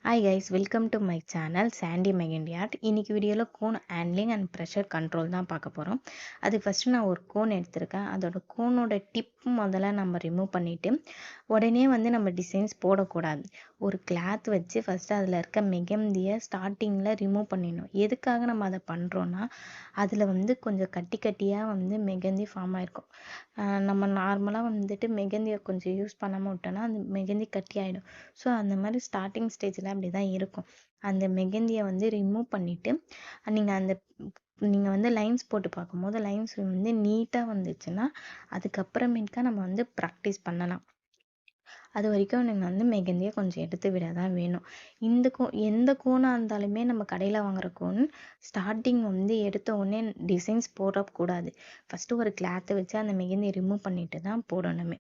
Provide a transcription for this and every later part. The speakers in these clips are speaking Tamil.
Hi guys, welcome to my channel Sandy Megandy Art. இன்னைக்கு வீடியோல cone handling and pressure control தான் பார்க்க போகிறோம். அதுக்கு ஃபஸ்ட்டு நான் ஒரு கோன் எடுத்திருக்கேன். அதோட கோனோட டிப் முதல்ல நம்ம ரிமூவ் பண்ணிவிட்டு உடனே நம்ம டிசைன்ஸ் போடக்கூடாது. ஒரு கிளாத் வச்சு ஃபஸ்ட்டு அதில் இருக்க மெகந்தியை ஸ்டார்டிங்கில் ரிமூவ் பண்ணிடணும். எதுக்காக நம்ம அதை பண்ணுறோன்னா அதில் கொஞ்சம் கட்டி கட்டியாக மெகந்தி ஃபார்ம் ஆகிருக்கும். நம்ம நார்மலாக மெகந்தியை கொஞ்சம் யூஸ் பண்ணாமல் விட்டோன்னா அந்த மெகந்தி கட்டி ஆகிடும். ஸோ அந்த மாதிரி ஸ்டார்டிங் ஸ்டேஜில் அப்படி தான் இருக்கும். அந்த மெகந்தியை ரிமூவ் பண்ணிவிட்டு நீங்கள் லைன்ஸ் போட்டு பார்க்கும்போது லைன்ஸ் நீட்டாக வந்துச்சுன்னா அதுக்கப்புறமேட்டுக்கா நம்ம ப்ராக்டிஸ் பண்ணலாம். அது வரைக்கும் நீங்கள் மெகந்தியை கொஞ்சம் எடுத்து விட தான் வேணும். எந்த கோனாக இருந்தாலுமே நம்ம கடையில் வாங்குற கோன் ஸ்டார்டிங் எடுத்த உடனே டிசைன்ஸ் போடக்கூடாது. ஃபஸ்ட்டு ஒரு கிளாத்தை வச்சு அந்த மெகந்தியை ரிமூவ் பண்ணிட்டு தான் போடணுமே.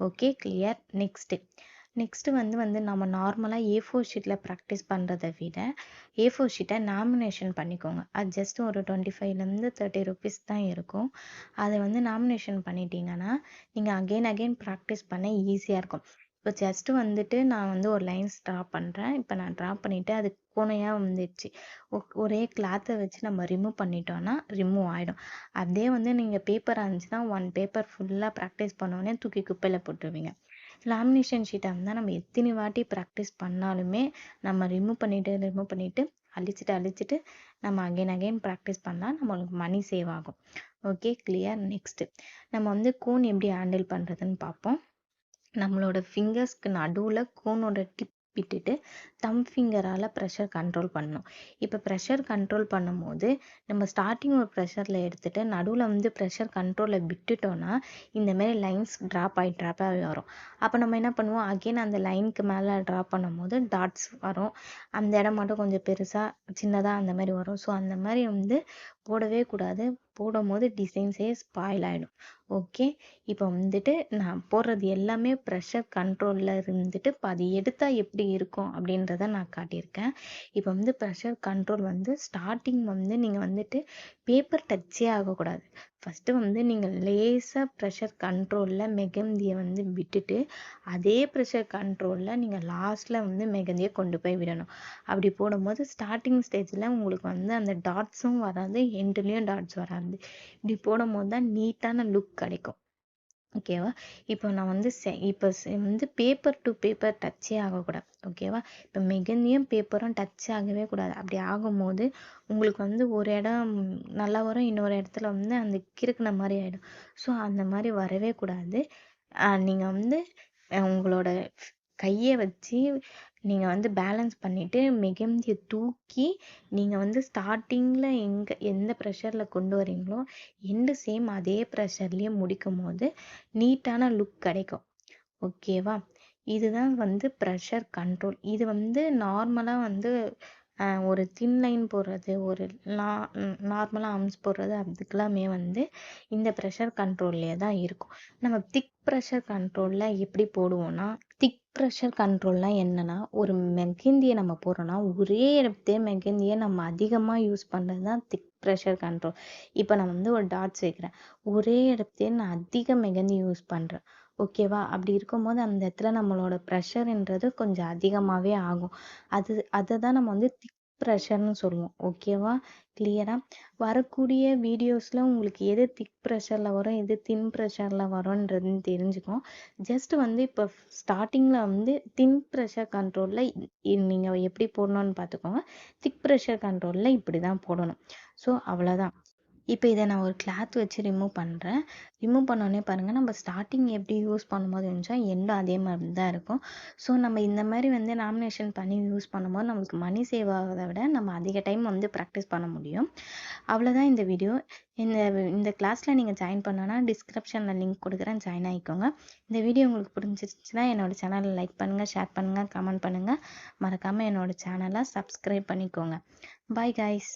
Okay, clear. நெக்ஸ்ட்டு நம்ம நார்மலாக A4 ஷீட்டில் ப்ராக்டிஸ் பண்ணுறதை விட A4 ஷீட்டை நாமினேஷன் பண்ணிக்கோங்க. அது ஜஸ்ட் ஒரு 25 30 ருபீஸ் தான் இருக்கும். அதை நாமினேஷன் பண்ணிட்டீங்கன்னா நீங்கள் அகெயின் ப்ராக்டிஸ் பண்ண ஈஸியாக இருக்கும். இப்போ ஜஸ்ட்டு நான் ஒரு லைன்ஸ் ட்ரா பண்ணுறேன். இப்போ நான் ட்ரா பண்ணிவிட்டு அது கோணையாக வந்துடுச்சு. ஒரே கிளாத்தை வச்சு நம்ம ரிமூவ் பண்ணிட்டோன்னா ரிமூவ் ஆகிடும். அப்படியே நீங்கள் பேப்பராக இருந்துச்சுன்னா 1 பேப்பர் ஃபுல்லாக ப்ராக்டிஸ் பண்ணோடனே தூக்கி குப்பையில் போட்டுருவீங்க. லேமினேஷன் ஷீட்டாக இருந்தால் நம்ம எத்தனை வாட்டி ப்ராக்டிஸ் பண்ணாலுமே நம்ம ரிமூவ் பண்ணிவிட்டு அழிச்சிட்டு நம்ம அகெயின் ப்ராக்டிஸ் பண்ணால் நம்மளுக்கு மணி சேவ் ஆகும். Okay, clear. நெக்ஸ்ட்டு நம்ம கோன் எப்படி ஹேண்டில் பண்ணுறதுன்னு பார்ப்போம். நம்மளோட ஃபிங்கர்ஸ்க்கு நடுவில் கோனோட டிப் விட்டுட்டு தம் ஃபிங்கரால் ப்ரெஷர் கண்ட்ரோல் பண்ணணும். இப்போ ப்ரெஷர் கண்ட்ரோல் பண்ணும்போது நம்ம ஸ்டார்டிங் ஒரு ப்ரெஷரில் எடுத்துகிட்டு நடுவில் ப்ரெஷர் கண்ட்ரோலில் விட்டுட்டோன்னா இந்தமாரி லைன்ஸ் ட்ராப் ஆகி வரும். அப்போ நம்ம என்ன பண்ணுவோம், அகெயின் அந்த லைனுக்கு மேலே ட்ரா பண்ணும்போது டாட்ஸ் வரும். அந்த இடம் மட்டும் கொஞ்சம் பெருசாக சின்னதாக அந்த மாதிரி வரும். ஸோ அந்த மாதிரி போடவே கூடாது. போடும்போது டிசைன்ஸே ஸ்பாயில் ஆகிடும். ஓகே, இப்போ நான் போடுறது எல்லாமே ப்ரெஷர் கண்ட்ரோலில் இப்போ அது எடுத்தால் எப்படி இருக்கும் அப்படின்றத நான் காட்டியிருக்கேன். இப்போ ப்ரெஷர் கண்ட்ரோல் ஸ்டார்டிங் நீங்கள் பேப்பர் டச்சே ஆகக்கூடாது. ஃபஸ்ட்டு நீங்கள் லேசாக ப்ரெஷர் கண்ட்ரோலில் மெகந்தியை விட்டுட்டு அதே ப்ரெஷர் கண்ட்ரோலில் நீங்கள் லாஸ்ட்டில் மெகந்தியை கொண்டு போய் விடணும். அப்படி போடும்போது ஸ்டார்டிங் ஸ்டேஜில் உங்களுக்கு அந்த டாட்ஸும் வராது, எண்ட்லேயும் டாட்ஸ் வராது. இப்படி போடும்போது தான் நீட்டான லுக் கிடைக்கும். ஓகேவா? இப்போ நான் இப்போ பேப்பர் டு பேப்பர் டச்சே ஆகக்கூடாது. ஓகேவா? இப்போ மெகந்தியும் பேப்பரும் டச் ஆகவே கூடாது. அப்படி ஆகும்போது உங்களுக்கு ஒரு இடம் நல்லா வரும், இன்னொரு இடத்துல அந்த கிறுக்குன மாதிரி ஆகிடும். ஸோ அந்த மாதிரி வரவே கூடாது. நீங்கள் உங்களோட கையை வச்சு நீங்கள் பேலன்ஸ் பண்ணிவிட்டு மெகந்தியை தூக்கி நீங்கள் ஸ்டார்டிங்கில் எந்த ப்ரெஷரில் கொண்டு வரீங்களோ எண்டு சேம் அதே ப்ரெஷர்லேயே முடிக்கும் போது நீட்டான லுக் கிடைக்கும். ஓகேவா? இதுதான் ப்ரெஷர் கண்ட்ரோல். இது நார்மலாக ஒரு தின் லைன் போடுறது, ஒரு நார்மலாக ஆர்ம்ஸ் போடுறது அதுக்கெல்லாமே இந்த ப்ரெஷர் கண்ட்ரோல்லே தான் இருக்கும். நம்ம திக் ப்ரெஷர் கண்ட்ரோலில் எப்படி போடுவோன்னா, திக் ப்ரெஷர் கண்ட்ரோல்லாம் என்னென்னா, ஒரு மெகந்தியை நம்ம போடுறோன்னா ஒரே இடத்தே மெகந்தியை நம்ம அதிகமாக யூஸ் பண்ணுறது தான் திக் ப்ரெஷர் கண்ட்ரோல். இப்போ நான் ஒரு டாட்ஸ் வைக்கிறேன், ஒரே இடத்தே நான் அதிக மெகந்தி யூஸ் பண்ணுறேன். ஓகேவா? அப்படி இருக்கும்போது அந்த இடத்துல நம்மளோட ப்ரெஷர்ன்றது கொஞ்சம் அதிகமாகவே ஆகும். அதை தான் நம்ம திக் ப்ரெஷர்னு சொல்லுவோம். ஓகேவா? கிளியராக வரக்கூடிய வீடியோஸில் உங்களுக்கு எது திக் ப்ரெஷரில் வரும், எது தின் ப்ரெஷரில் வரும்ன்றதுன்னு தெரிஞ்சுக்கும். ஜஸ்ட் இப்போ ஸ்டார்டிங்கில் தின் ப்ரெஷர் கண்ட்ரோலில் நீங்கள் எப்படி போடணும்னு பார்த்துக்கோங்க. திக் ப்ரெஷர் கண்ட்ரோலில் இப்படி தான் போடணும். ஸோ அவ்வளோதான். இப்போ இதை நான் ஒரு கிளாத் வச்சு ரிமூவ் பண்ணுறேன். ரிமூவ் பண்ணோடனே பாருங்கள், நம்ம ஸ்டார்டிங் எப்படி யூஸ் பண்ணும்போது இருந்துச்சோ எண்டும் அதே மாதிரி தான் இருக்கும். ஸோ நம்ம இந்த மாதிரி நாமினேஷன் பண்ணி யூஸ் பண்ணும்போது நம்மளுக்கு மணி சேவ் ஆகிறத விட நம்ம அதிக டைம் ப்ராக்டிஸ் பண்ண முடியும். அவ்வளோதான் இந்த வீடியோ. இந்த கிளாஸில் நீங்கள் ஜாயின் பண்ணோன்னா டிஸ்கிரிப்ஷனில் லிங்க் கொடுக்குறேன், ஜாயின் ஆகிக்கோங்க. இந்த வீடியோ உங்களுக்கு புரிஞ்சிருச்சுன்னா என்னோடய சேனலை லைக் பண்ணுங்கள், ஷேர் பண்ணுங்கள், கமெண்ட் பண்ணுங்கள். மறக்காமல் என்னோடய சேனலை சப்ஸ்கிரைப் பண்ணிக்கோங்க. Bye guys.